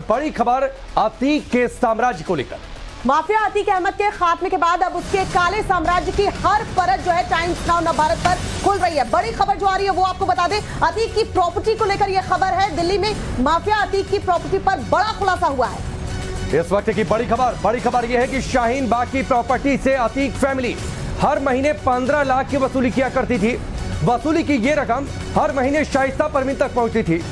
बड़ी खबर अतीक के साम्राज्य को लेकर। माफिया अतीक अहमद के खात्मे के बाद अब उसके काले साम्राज्य की हर परत जो है टाइम्स नाउ नवभारत पर खुल रही है। बड़ी खबर जो आ रही है वो आपको बता दें, अतीक की प्रॉपर्टी को लेकर यह खबर है। दिल्ली में माफिया अतीक की प्रॉपर्टी पर बड़ा खुलासा हुआ है। इस वक्त की बड़ी खबर यह है कि शाहीन बाग की प्रॉपर्टी से अतीक फैमिली हर महीने 15 लाख की वसूली किया करती थी। वसूली की यह रकम हर महीने शाइस्ता परवीन तक पहुंचती थी।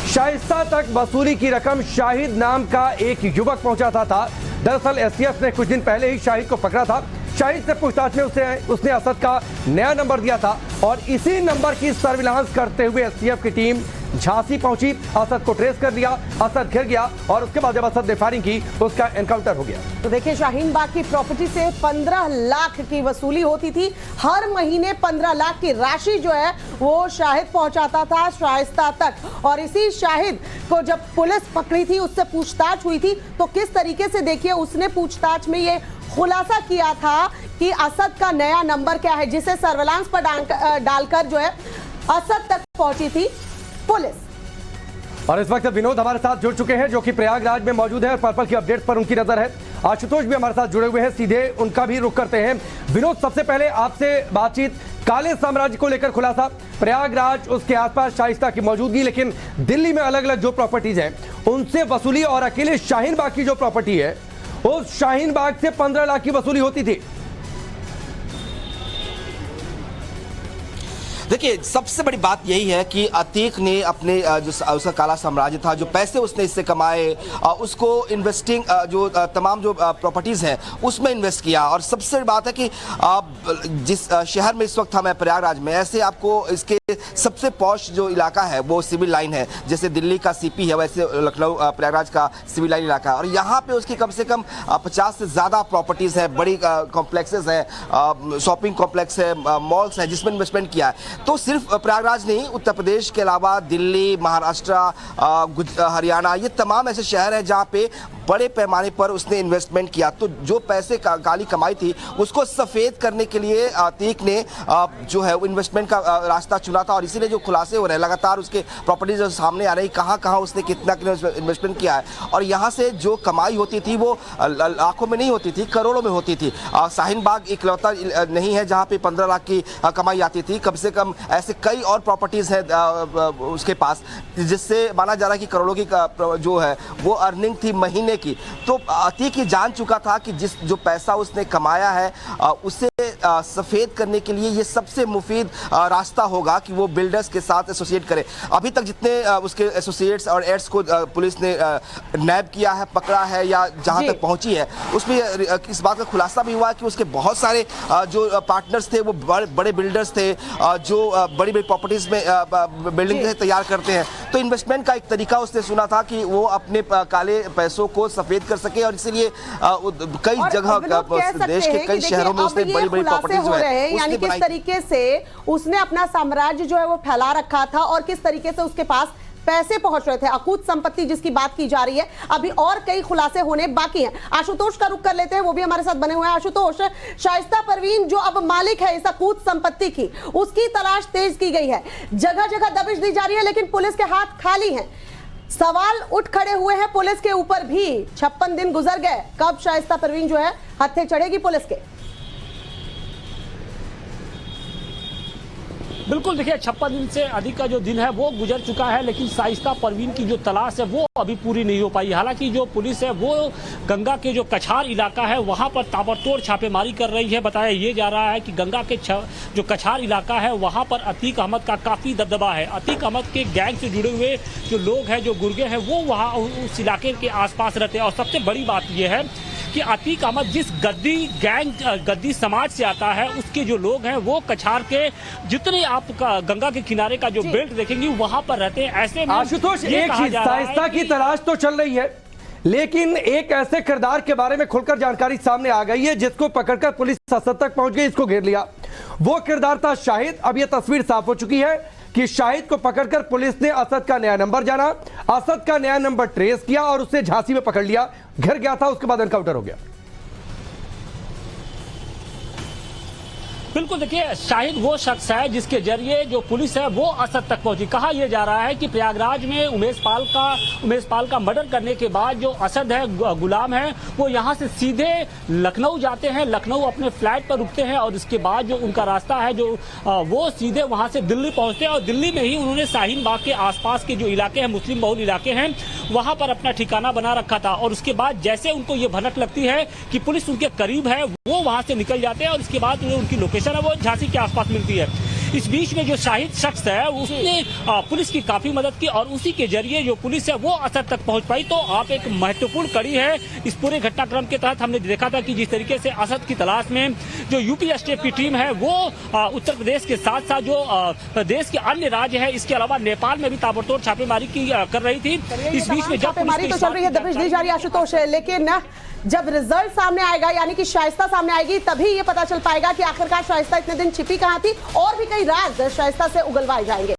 शाइस्ता तक वसूली की रकम शाहिद नाम का एक युवक पहुंचाता था। दरअसल एसटीएफ ने कुछ दिन पहले ही शाहिद को पकड़ा था। शाहिद से पूछताछ में उसने असद का नया नंबर दिया था और इसी नंबर की सर्विलांस करते हुए एसटीएफ की टीम झांसी पहुंची। असद को ट्रेस कर लिया, असद घिर गया और उसके बाद जब असद ने फायरिंग की उसका एनकाउंटर हो गया। तो देखिए, शाहीन बाग की प्रॉपर्टी से 15 लाख की वसूली होती थी। हर महीने 15 लाख की राशि जो है वो शाहिद पहुंचाता था शाइस्ता तक। और इसी शाहिद को जब पुलिस पकड़ी थी, उससे पूछताछ हुई थी, तो किस तरीके से देखिए उसने पूछताछ में ये खुलासा किया था कि असद का नया नंबर क्या है, जिसे सर्विलांस पर डालकर जो है असद तक पहुंची थी पुलिस। और इस वक्त विनोद हमारे साथ जुड़ चुके हैं जो कि प्रयागराज में मौजूद है और पर्पल की अपडेट्स पर उनकी नजर है। आशुतोष भी हमारे साथ जुड़े हुए हैं, सीधे उनका भी रुख करते हैं। विनोद, सबसे पहले आपसे बातचीत, काले साम्राज्य को लेकर खुलासा, प्रयागराज उसके आसपास शाइस्ता की मौजूदगी, लेकिन दिल्ली में अलग अलग जो प्रॉपर्टीज हैं उनसे वसूली और अकेले शाहीन बाग की जो प्रॉपर्टी है उस शाहीन बाग से 15 लाख की वसूली होती थी। देखिए, सबसे बड़ी बात यही है कि अतीक ने अपने जो उसका काला साम्राज्य था, जो पैसे उसने इससे कमाए, उसको इन्वेस्टिंग जो तमाम जो प्रॉपर्टीज़ हैं उसमें इन्वेस्ट किया। और सबसे बड़ी बात है कि जिस शहर में इस वक्त था मैं प्रयागराज में, ऐसे आपको इसके सबसे पॉश जो इलाका है वो सिविल लाइन है। जैसे दिल्ली का सीपी है वैसे लखनऊ प्रयागराज का सिविल लाइन इलाका है। और यहाँ पे उसकी कम से कम 50 से ज़्यादा प्रॉपर्टीज़ है, बड़ी कॉम्प्लेक्सेस हैं, शॉपिंग कॉम्प्लेक्स है, मॉल्स हैं जिसमें इन्वेस्टमेंट किया है। तो सिर्फ प्रयागराज नहीं, उत्तर प्रदेश के अलावा दिल्ली, महाराष्ट्र, हरियाणा, ये तमाम ऐसे शहर हैं जहाँ पे बड़े पैमाने पर उसने इन्वेस्टमेंट किया। तो जो पैसे काली कमाई थी उसको सफ़ेद करने के लिए अतीक ने जो है इन्वेस्टमेंट का रास्ता चुना था। और इसीलिए जो खुलासे हो रहे हैं लगातार, उसके प्रॉपर्टीज सामने आ रही, कहाँ कहाँ उसने कितना इन्वेस्टमेंट किया है। और यहाँ से जो कमाई होती थी वो लाखों में नहीं होती थी, करोड़ों में होती थी। शाहीन बाग इकलौता नहीं है जहाँ पे 15 लाख की कमाई आती थी। कम से कम ऐसे कई और प्रॉपर्टीज़ हैं उसके पास जिससे माना जा रहा है कि करोड़ों की जो है वो अर्निंग थी महीने की। तो अतीक ये जान चुका था कि जो पैसा उसने कमाया है उसे सफ़ेद करने के लिए ये सबसे मुफीद रास्ता होगा कि वो बिल्डर्स के साथ एसोसिएट करे। अभी तक जितने उसके एसोसिएट्स और एड्स को पुलिस ने नैब किया है, पकड़ा है या जहां तक पहुंची है, उसमें इस बात का खुलासा भी हुआ कि उसके बहुत सारे जो पार्टनर्स थे वो बड़े बिल्डर्स थे जो बड़ी बड़ी प्रॉपर्टीज में बिल्डिंग तैयार करते हैं। तो इन्वेस्टमेंट का एक तरीका उसने सुना था कि वो अपने काले पैसों को सफेद कर सके। और इसीलिए कई जगह देश के कई शहरों में उसने बड़ी बड़ी प्रॉपर्टीज जो है, यानी किस तरीके से उसने अपना साम्राज्य जो है वो फैला रखा था और किस तरीके से उसके पास पैसे पहुंच रहे थे, अकूत संपत्ति जिसकी बात की जा रही है। अभी और कई खुलासे होने बाकी हैं। आशुतोष का रुख कर लेते हैं, वो भी हमारे साथ बने हुए हैं। आशुतोष, शाइस्ता परवीन जो अब मालिक है इस अकूत संपत्ति की, उसकी तलाश तेज की गई है। जगह जगह दबिश दी जा रही है लेकिन पुलिस के हाथ खाली हैं। सवाल उठ खड़े हुए हैं पुलिस के ऊपर भी। 56 दिन गुजर गए, कब शाइस्ता परवीन जो है हत्थे चढ़ेगी पुलिस के? बिल्कुल, देखिए 56 दिन से अधिक का जो दिन है वो गुजर चुका है, लेकिन शाइस्ता परवीन की जो तलाश है वो अभी पूरी नहीं हो पाई। हालांकि जो पुलिस है वो गंगा के जो कछार इलाका है वहां पर ताबड़तोड़ छापेमारी कर रही है। बताया ये जा रहा है कि गंगा के जो कछार इलाका है वहां पर अतीक अहमद का काफ़ी दबदबा है। अतीक अहमद के गैंग से जुड़े हुए जो लोग हैं, जो गुर्गे हैं, वो वहाँ उस इलाके के आसपास रहते हैं। और सबसे बड़ी बात यह है कि अतीक अहमद जिस गद्दी समाज से आता है, उसके जो लोग हैं वो कछार के जितने आप गंगा के किनारे का जो बेल्ट देखेंगे वहां पर रहते हैं। ऐसे में आशुतोष, एक चीज, शाइस्ता की तलाश तो चल रही है लेकिन एक ऐसे किरदार के बारे में खुलकर जानकारी सामने आ गई है जिसको पकड़कर पुलिस असद तक पहुंच गई, इसको घेर लिया। वो किरदार था शाहिद। अब यह तस्वीर साफ हो चुकी है कि शाहिद को पकड़कर पुलिस ने असद का नया नंबर जाना, असद का नया नंबर ट्रेस किया और उसे झांसी में पकड़ लिया। घर गया था, उसके बाद एनकाउंटर हो गया। बिल्कुल, देखिए शाहिद वो शख्स है जिसके जरिए जो पुलिस है वो असद तक पहुंची। कहा यह जा रहा है कि प्रयागराज में उमेश पाल का मर्डर करने के बाद जो असद है, गुलाम है, वो यहां से सीधे लखनऊ जाते हैं, लखनऊ अपने फ्लैट पर रुकते हैं और उसके बाद जो उनका रास्ता है जो वो सीधे वहां से दिल्ली पहुंचते हैं और दिल्ली में ही उन्होंने शाहीन बाग के आसपास के जो इलाके हैं, मुस्लिम बहुल इलाके हैं, वहां पर अपना ठिकाना बना रखा था। और उसके बाद जैसे उनको ये भनक लगती है कि पुलिस उनके करीब है, वो वहां से निकल जाते हैं और उसके बाद उन्हें उनकी लोकेशन है वो झांसी के आसपास मिलती है। इस बीच में जो शाहिद शख्स है उसने पुलिस की काफी मदद की और उसी के जरिए जो पुलिस है वो असद तक पहुंच पाई। तो आप एक महत्वपूर्ण कड़ी है इस पूरे घटनाक्रम के तहत हमने देखा था कि जिस तरीके से असद की तलाश में जो यूपी एसटीएफ की टीम है वो उत्तर प्रदेश के साथ साथ जो प्रदेश के अन्य राज्य है, इसके अलावा नेपाल में भी ताबड़तोड़ छापेमारी कर रही थी। इस बीच में जब छापेमारी तो चल रही है, दबिश दी जा रही है आशुतोष, लेकिन जब रिजल्ट सामने आएगा यानी कि शाइस्ता सामने आएगी तभी ये पता चल पाएगा कि आखिरकार शाइस्ता इतने दिन छिपी कहां थी और भी कई राज शाइस्ता से उगलवाए जाएंगे।